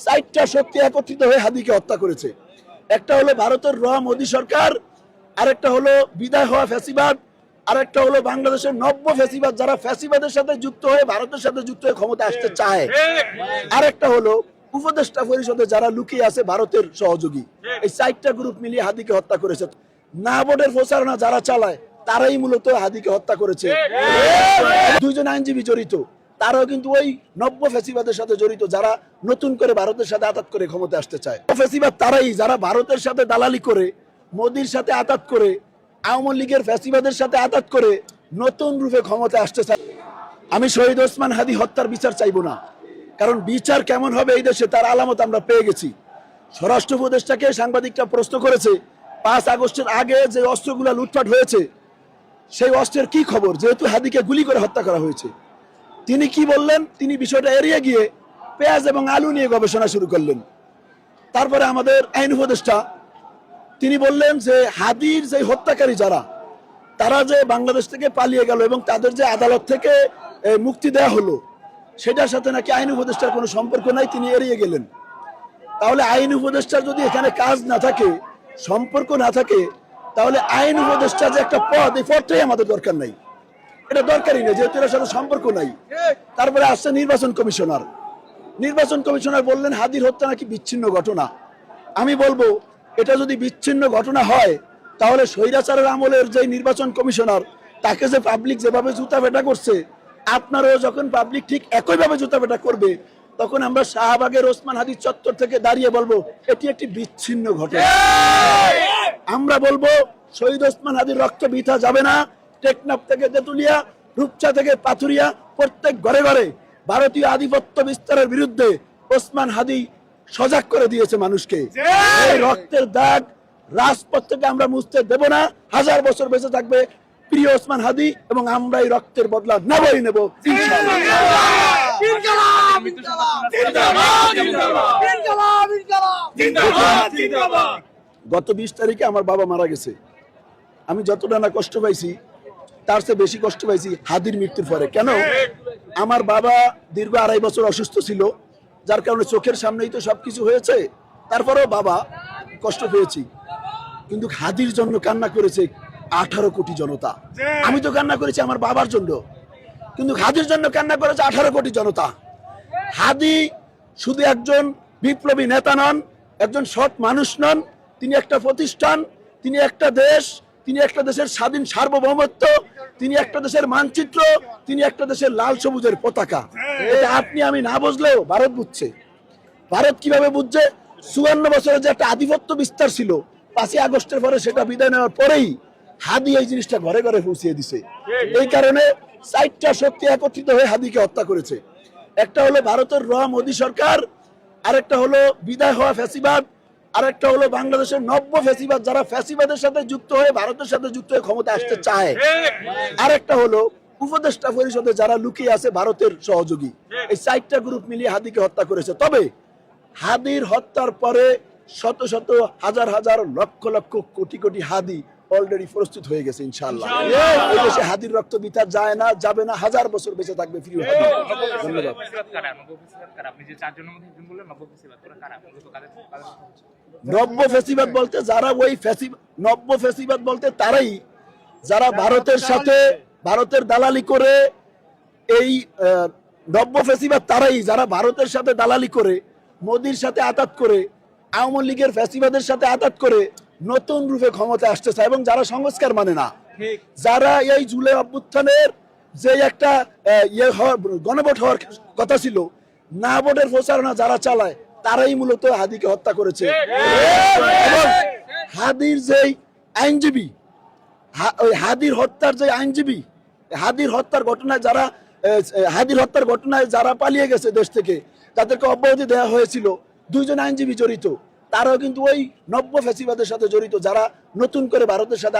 চারটা শক্তি একত্রিত হয়ে হাদিকে হত্যা করেছে। একটা হলো ভারতের র মোদী সরকার, আরেকটা হলো বিদায় হওয়া ফ্যাসিবাদ, আরেকটা হলো বাংলাদেশের নব্য ফ্যাসিবাদ যারা ফ্যাসিবাদের সাথে যুক্ত হয়ে ভারতের সাথে যুক্ত হয়ে ক্ষমতা আসতে চায়, আরেকটা হলো উপদেষ্টা পরিষদে যারা লুকিয়ে আছে ভারতের সহযোগী। এই চারটা গ্রুপ মিলিয়ে হাদিকে হত্যা করেছে। না ভোটের প্রচারণা যারা চালায় তারাই মূলত হাদিকে হত্যা করেছে। দুইজন আইনজীবী জড়িত, তারাও কিন্তু ওই নব্য ফ্যাসিবাদের সাথে জড়িত যারা নতুন করে ভারতের সাথে আতাত করে ক্ষমতা আসতে চায়। ফ্যাসিবাদ তারাই যারা ভারতের সাথে দালালি করে, মোদির সাথে আতাত করে, আওয়ামী লীগের ফ্যাসিবাদের সাথে আতাত করে নতুন রূপে ক্ষমতা আসতে চায়। আমি শহীদ ওসমান হাদি হত্যার বিচার চাইবো না, কারণ বিচার কেমন হবে এই দেশে তার আলামত আমরা পেয়ে গেছি। স্বরাষ্ট্র উপদেষ্টাকে সাংবাদিকরা প্রশ্ন করেছে 5 আগস্টের আগে যে অস্ত্রগুলো লুটপাট হয়েছে সেই অস্ত্রের কি খবর, যেহেতু হাদিকে গুলি করে হত্যা করা হয়েছে। তিনি কি বললেন? তিনি বিষয়টা এড়িয়ে গিয়ে পেঁয়াজ এবং আলু নিয়ে গবেষণা শুরু করলেন। তারপরে আমাদের আইন উপদেষ্টা তিনি বললেন যে হাদির যে হত্যাকারী যারা, তারা যে বাংলাদেশ থেকে পালিয়ে গেল এবং তাদের যে আদালত থেকে মুক্তি দেওয়া হলো সেটার সাথে নাকি আইন উপদেষ্টার কোনো সম্পর্ক নাই, তিনি এড়িয়ে গেলেন। তাহলে আইন উপদেষ্টার যদি এখানে কাজ না থাকে, সম্পর্ক না থাকে, তাহলে আইন উপদেষ্টা যে একটা পদ, এই পদটাই আমাদের দরকার নাই, এটা দরকারই নেই, যেহেতু এর সাথে সম্পর্ক নাই। তারপরে আসছে নির্বাচন কমিশনার। নির্বাচন কমিশনার বললেন হাদির হত্যা নাকি বিচ্ছিন্ন ঘটনা। আমি বলবো এটা যদি বিচ্ছিন্ন ঘটনা হয় তাহলে স্বৈরাচারের আমলের যে নির্বাচন কমিশনার, তাকে যে পাবলিক যেভাবে জুতা পেটা করছে, আপনারাও যখন পাবলিক ঠিক একইভাবে জুতা পেটা করবে, তখন আমরা শাহবাগের ওসমান হাদি চত্বর থেকে দাঁড়িয়ে বলবো এটি একটি বিচ্ছিন্ন ঘটনা। আমরা বলবো শহীদ ওসমান হাদির রক্ত বৃথা যাবে না। টেকনাফ থেকে তেতুলিয়া, রূপসা থেকে পাথুরিয়া, প্রত্যেক ঘরে ঘরে ভারতীয় আধিপত্য বিস্তারের বিরুদ্ধে ওসমান হাদি সজাগ করে দিয়েছে মানুষকে। এই রক্তের দাগ রাজপথ থেকে আমরা মুছতে দেব না। 1000 বছর বেঁচে থাকবে প্রিয় ওসমান হাদি, এবং আমরা এই রক্তের বদলা নেবই নেব ইনশাআল্লাহ। গত 20 তারিখে আমার বাবা মারা গেছে। আমি যতটা না কষ্ট পাইছি তার চেয়ে বেশি কষ্ট পাইছি হাদির মৃত্যুর পরে। কেন? আমার বাবা দীর্ঘ 2.5 বছর অসুস্থ ছিল, যার কারণে চোখের সামনেই তো সবকিছু হয়েছে। তারপরেও বাবা কষ্ট পেয়েছি, কিন্তু হাদির জন্য কান্না করেছে 18 কোটি জনতা। আমি তো কান্না করেছি আমার বাবার জন্য, কিন্তু হাদির জন্য কান্না করেছে 18 কোটি জনতা। হাদি শুধু একজন বিপ্লবী নেতা নন, একজন সৎ মানুষ নন, তিনি একটা প্রতিষ্ঠান, তিনি একটা দেশ, তিনি একটা দেশের স্বাধীন সার্বভৌমত্ব, তিনি একটা দেশের মানচিত্র, তিনি একটা দেশের লাল সবুজের পতাকা। এটা আপনি আমি না বুঝলেও ভারত বুঝছে। ভারত কিভাবে বুঝছে? 54 বছরের যে একটা আধিপত্য বিস্তার ছিল, 5 আগস্টের পরে সেটা বিদায় নেওয়ার পরেই হাদি এই জিনিসটা ঘরে ঘরে পৌঁছিয়ে দিছে। এই কারণে 4টা শক্তি একত্রিত হয়ে হাদিকে হত্যা করেছে। একটা হলো ভারতের র মোদী সরকার, আরেকটা হলো বিদায় হওয়া ফ্যাসিবাদ, আরেকটা হলো বাংলাদেশের নব্য ফ্যাসিবাদ যারা ফ্যাসিবাদের সাথে যুক্ত হয়ে ভারতের সাথে যুক্ত হয়ে ক্ষমতা আসতে চায়, আরেকটা হলো উপদেষ্টা পরিষদে যারা লুকিয়ে আছে ভারতের সহযোগী। এই 4টা গ্রুপ মিলিয়ে হাদিকে হত্যা করেছে। তবে হাদির হত্যার পরে শত শত হাজার হাজার লক্ষ লক্ষ কোটি কোটি হাদি অলরেডি প্রস্তুত হয়ে গেছে ইনশাআল্লাহ। এই দেশে হাদির রক্ত বৃথা যায় না, যাবে না, 1000 বছর বেঁচে থাকবে প্রিয় হাদি। ধন্যবাদ। নব্য ফ্যাসিবাদ বলতে যারা ওই নব্য ফ্যাসিবাদ বলতে তারাই যারা ভারতের সাথে ভারতের দালালি করে, এই নব্য ফ্যাসিবাদ তারাই যারা ভারতের সাথে দালালি করে, মোদির সাথে আতাত করে, আওয়ামী লীগের ফ্যাসিবাদের সাথে আতাত করে নতুন রূপে ক্ষমতা আসতে চায়, এবং যারা সংস্কার মানে না, যারা এই জুলাই অভ্যুত্থানের যে একটা গণভোট হওয়ার কথা ছিল, না ভোটের প্রচারণা যারা চালায় তারাই মূলত হাদিকে হত্যা করেছে। এবং হাদির যেই আইনজীবী, ওই হাদির হত্যার যে আইনজীবী, হাদির হত্যার ঘটনায় যারা পালিয়ে গেছে দেশ থেকে, তাদেরকে অব্যাহতি দেওয়া হয়েছিল। 2 জন আইনজীবী জড়িত, তারাও কিন্তু ওই নব্য ফ্যাসিবাদের সাথে জড়িত যারা নতুন করে ভারতের সাথে